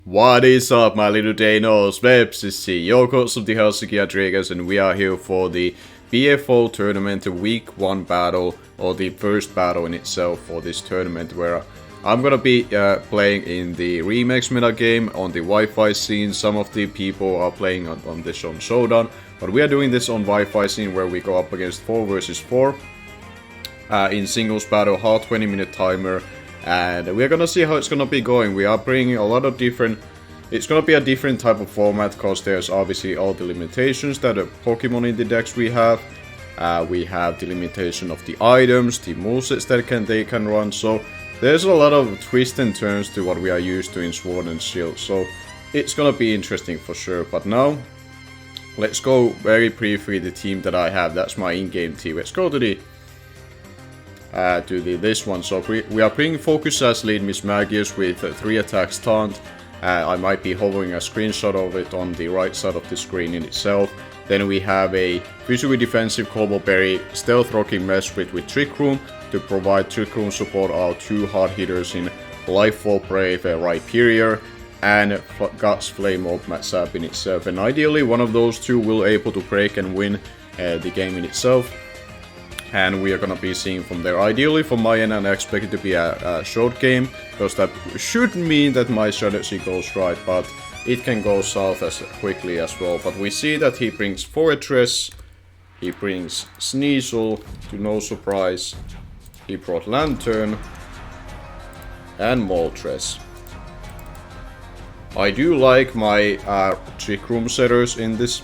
What is up, my little deinos? Vepsis here, your coach of the Helsinki Hydreigons, and we are here for the BFO tournament week 1 battle, or the first battle in itself for this tournament, where I'm gonna be playing in the remix meta game on the Wi-Fi scene. Some of the people are playing on this on Showdown, but we are doing this on Wi-Fi scene where we go up against 4 versus 4 in singles battle, hard 20-minute timer. And we're gonna see how it's gonna be going. We are bringing a lot of different... It's gonna be a different type of format, because there's obviously all the limitations that the Pokemon in the decks we have. We have the limitation of the items, the movesets that they can run. So there's a lot of twists and turns to what we are used to in Sword and Shield. So it's gonna be interesting for sure. But now, let's go very briefly the team that I have. That's my in-game team. Let's go to this one. So we are bringing Focus as lead Bishmii with 3 attacks taunt. I might be hovering a screenshot of it on the right side of the screen in itself. Then we have a visually defensive Combo Berry stealth rocking mesh with Trick Room to provide Trick Room support our 2 hard hitters in Lifefall Brave, Rhyperior, and Guts Flame of MACHAMP in itself. And ideally one of those 2 will able to break and win the game in itself. And we are gonna be seeing from there. Ideally, from my end, I expect it to be a short game, because that should mean that my strategy goes right, but it can go south as quickly as well. But we see that he brings Fortress, he brings Sneasel, to no surprise. He brought Lantern and Moltres. I do like my Trick Room setters in this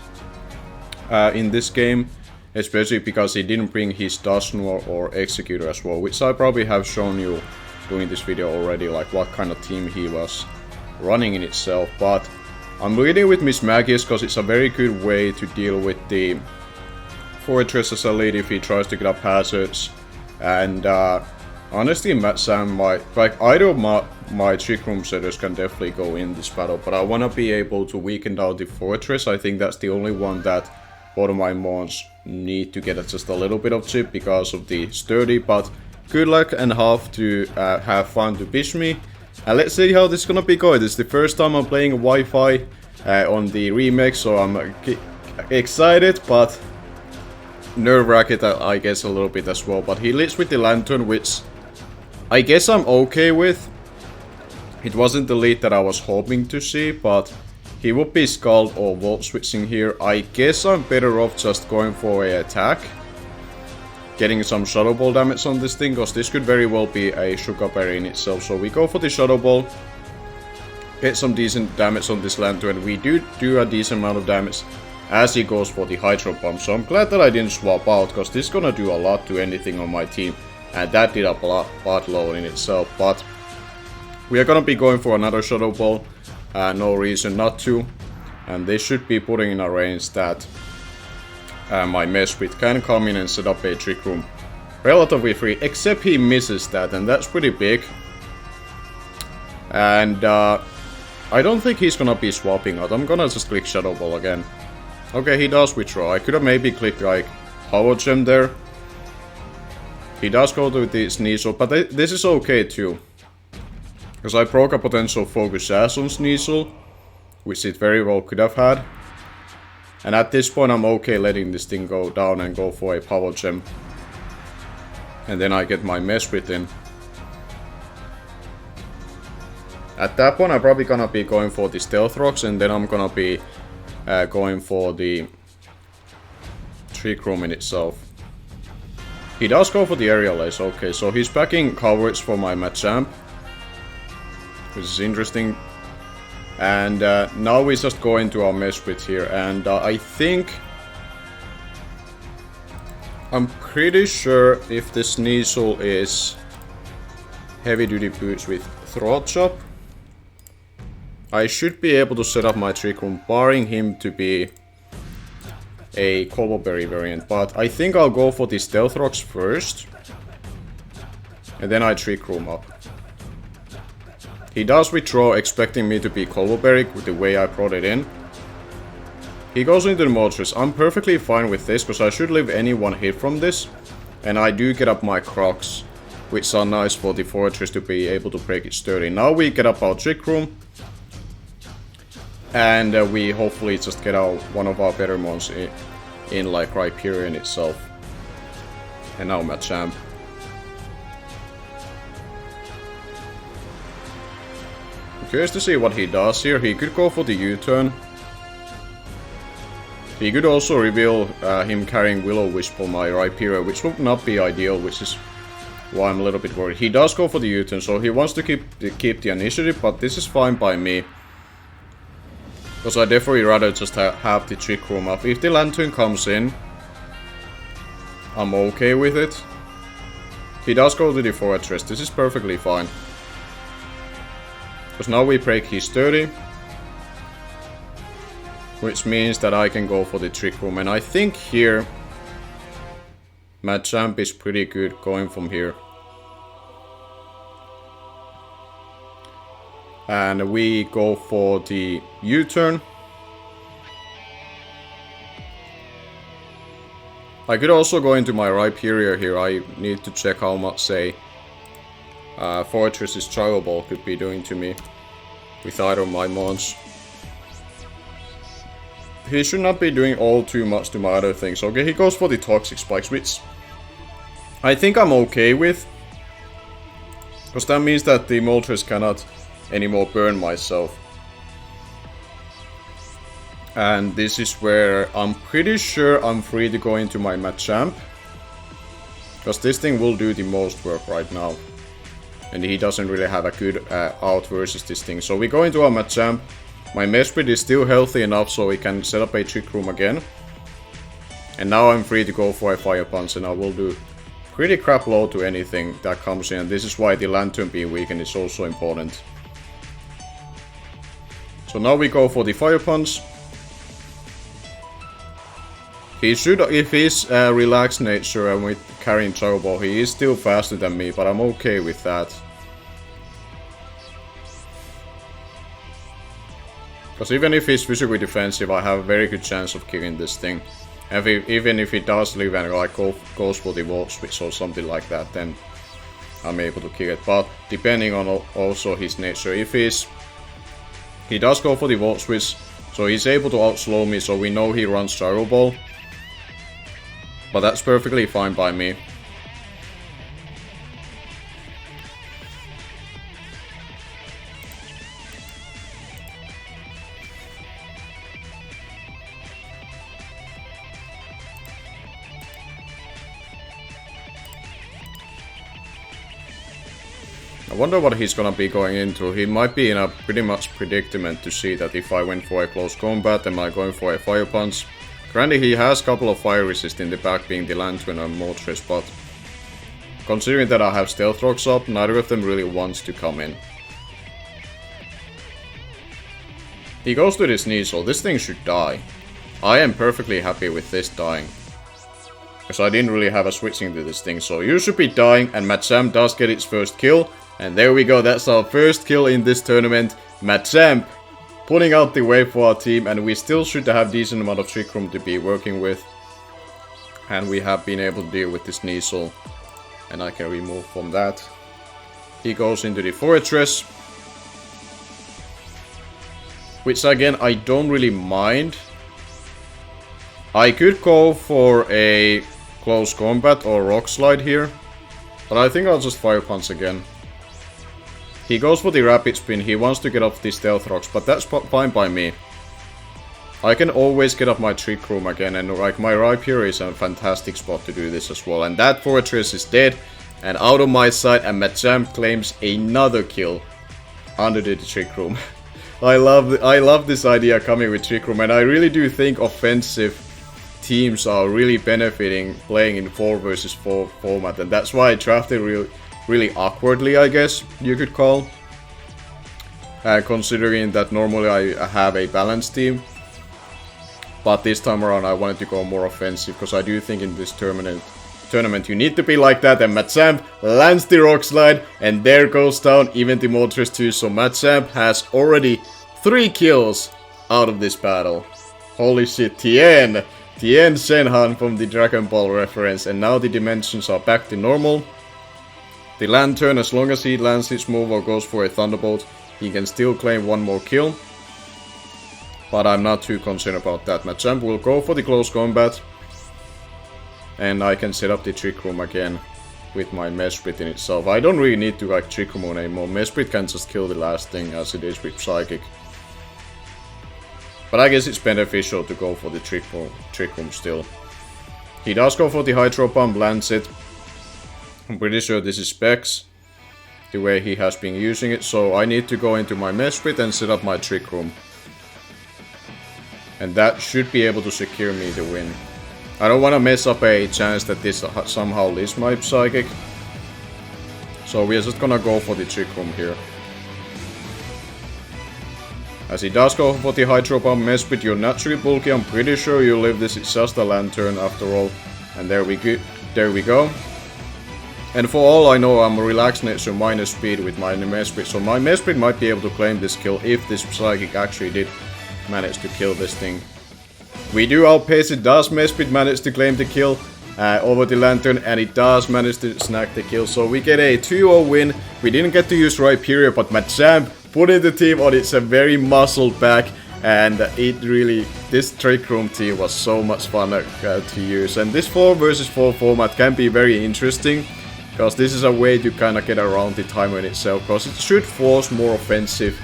game. Especially because he didn't bring his Dusknoir or Executor as well, which I probably have shown you doing this video already, like what kind of team he was running in itself. But I'm leading with Bishmii because it's a very good way to deal with the Fortress as a lead if he tries to get up hazards. And honestly, MACHAMP might, like, either of my Trick Room setters can definitely go in this battle, but I want to be able to weaken down the Fortress. I think that's the only one that both of my mons need to get just a little bit of chip because of the sturdy, but good luck and have fun to Bishmii. And let's see how this is gonna be going. This is the first time I'm playing Wi-Fi on the remake, so I'm excited, but nerve-wracked I guess a little bit as well. But he leads with the Lantern, which I guess I'm okay with. It wasn't the lead that I was hoping to see, but he would be Scald or Volt switching here. I guess I'm better off just going for an attack. Getting some Shadow Ball damage on this thing, because this could very well be a Sugar Berry in itself. So we go for the Shadow Ball. Get some decent damage on this Lantern. We do a decent amount of damage as he goes for the Hydro Pump. So I'm glad that I didn't swap out, because this is gonna do a lot to anything on my team. And that did a lot load in itself. But we are gonna be going for another Shadow Ball. No reason not to, and they should be putting in a range that my Meshwit can come in and set up a Trick Room relatively free, except he misses that, and that's pretty big. And I don't think he's gonna be swapping out. I'm gonna just click Shadow Ball again. Okay, he does withdraw. I could have maybe clicked like Power Gem there. He does go to the Sneasel, but this is okay too. Because I broke a potential Focus Sash on Sneasel, which it very well could have had. And at this point I'm okay letting this thing go down and go for a Power Gem. And then I get my Meshwit in. At that point I'm probably gonna be going for the Stealth Rocks, and then I'm gonna be going for the Trick Room in itself. He does go for the Aerial Ace, okay, so he's backing coverage for my MACHAMP, which is interesting. And now we just go into our Meshwit here, and I think I'm pretty sure if the Sneasel is heavy duty boots with Throat Chop, I should be able to set up my Trick Room, barring him to be a Combo Berry variant. But I think I'll go for the Stealth Rocks first, and then I Trick Room up. He does withdraw, expecting me to be Combo Berry with the way I brought it in. He goes into the Moltres. I'm perfectly fine with this, because I should live any one hit from this. And I do get up my Crocs, which are nice for the Fortress to be able to break it sturdy. Now we get up our Trick Room. And we hopefully just get out one of our better mons in like Hyperion itself. And now MACHAMP. I'm curious to see what he does here. He could go for the U-turn. He could also reveal him carrying Will-O-Wisp on my Hyperion, which would not be ideal, which is why I'm a little bit worried. He does go for the U-turn, so he wants to keep the initiative, but this is fine by me. Because I definitely rather just have the Trick Room up. If the Lantern comes in, I'm okay with it. He does go to the Fortress, this is perfectly fine. Because now we break his 30. Which means that I can go for the Trick Room. And I think here MACHAMP is pretty good going from here. And we go for the U-turn. I could also go into my Hyperion here. I need to check how much, say, Fortress's Trial Ball could be doing to me with either of my mons. He should not be doing all too much to my other things. Okay, he goes for the Toxic Spikes, which I think I'm okay with. Because that means that the Moltres cannot anymore burn myself. And this is where I'm pretty sure I'm free to go into my MACHAMP. Because this thing will do the most work right now. And he doesn't really have a good out versus this thing. So we go into our MACHAMP. My Mesprit is still healthy enough so we can set up a Trick Room again. And now I'm free to go for a Fire Punch, and I will do pretty crap low to anything that comes in. And this is why the Lantern being weakened is also important. So now we go for the Fire Punch. He should, if he's relaxed nature and with carrying Trial Ball, he is still faster than me, but I'm okay with that. Because even if he's physically defensive, I have a very good chance of killing this thing. And even if he does live and like goes for the Volt Switch or something like that, then I'm able to kill it. But depending on also his nature, if he does go for the Volt Switch, so he's able to outslow me, so we know he runs Gyro Ball. But that's perfectly fine by me. I wonder what he's gonna be going into. He might be in a pretty much predicament to see that if I went for a close combat, am I going for a Fire Punch? Granted, he has a couple of fire resist in the back, being the Lantern and Moltres, but considering that I have Stealth Rocks up, neither of them really wants to come in. He goes to this Sneasel. This thing should die. I am perfectly happy with this dying. Because I didn't really have a switching to this thing, so you should be dying, and MACHAMP does get its first kill. And there we go, that's our first kill in this tournament. MACHAMP putting out the way for our team, and we still should have decent amount of Trick Room to be working with. And we have been able to deal with this Sneasel. And I can remove from that. He goes into the Fortress. Which again, I don't really mind. I could go for a close combat or Rock Slide here. But I think I'll just Fire Punch again. He goes for the Rapid Spin, he wants to get off the Stealth Rocks, but that's fine by me. I can always get up my Trick Room again, and like my Hyperion is a fantastic spot to do this as well. And that Fortress is dead, and out of my sight, and MACHAMP claims another kill under the Trick Room. I love this idea coming with Trick Room, and I really do think offensive teams are really benefiting playing in 4 versus 4 format, and that's why I drafted really awkwardly, I guess you could call. Considering that normally I have a balanced team. But this time around I wanted to go more offensive, because I do think in this tournament you need to be like that, and MACHAMP lands the Rock Slide, and there goes down even the Moltres too, so MACHAMP has already 3 kills out of this battle. Holy shit, Tien Shenhan from the Dragon Ball reference, and now the dimensions are back to normal. The Lantern, as long as he lands his move or goes for a Thunderbolt, he can still claim 1 more kill. But I'm not too concerned about that. MACHAMP will go for the close combat. And I can set up the Trick Room again with my Mesprit in itself. I don't really need to like Trick Room on anymore. Mesprit can just kill the last thing as it is with Psychic. But I guess it's beneficial to go for the Trick Room still. He does go for the Hydro Pump, lands it. I'm pretty sure this is specs, the way he has been using it. So I need to go into my Mesprit and set up my Trick Room. And that should be able to secure me the win. I don't want to mess up a chance that this somehow lives my Psychic. So we're just gonna go for the Trick Room here. As he does go for the Hydro Pump, Mesprit, you're naturally bulky. I'm pretty sure you live this. It's just a Lantern after all. And there we go. And for all I know, I'm relaxing it to minus speed with my Mesprit. So my Mesprit might be able to claim this kill if this Psychic actually did manage to kill this thing. We do outpace it. Does Mesprit manage to claim the kill over the Lantern, and it does manage to snag the kill. So we get a 2-0 win. We didn't get to use Rhyperior, but MACHAMP putting the team on it's a very muscled back, and this Trick Room team was so much fun to use. And this 4 versus 4 format can be very interesting, because this is a way to kind of get around the timer in itself, because it should force more offensive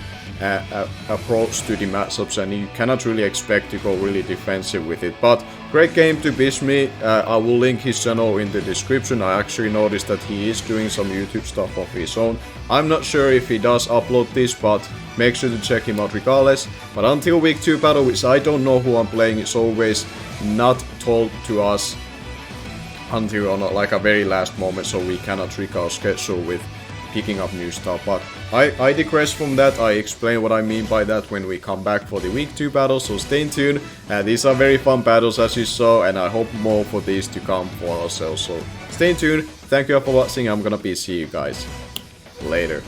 approach to the matchups, and you cannot really expect to go really defensive with it. But great game to Bishmii. I will link his channel in the description. I actually noticed that he is doing some YouTube stuff of his own. I'm not sure if he does upload this, but make sure to check him out regardless. But until week 2 battle, which I don't know who I'm playing, it's always not told to us until like a very last moment, so we cannot trick our schedule with picking up new stuff. But I digress from that. I explain what I mean by that when we come back for the week 2 battle, so stay tuned. These are very fun battles as you saw, and I hope more for these to come for ourselves, so stay tuned. Thank you all for watching. I'm gonna see you guys later.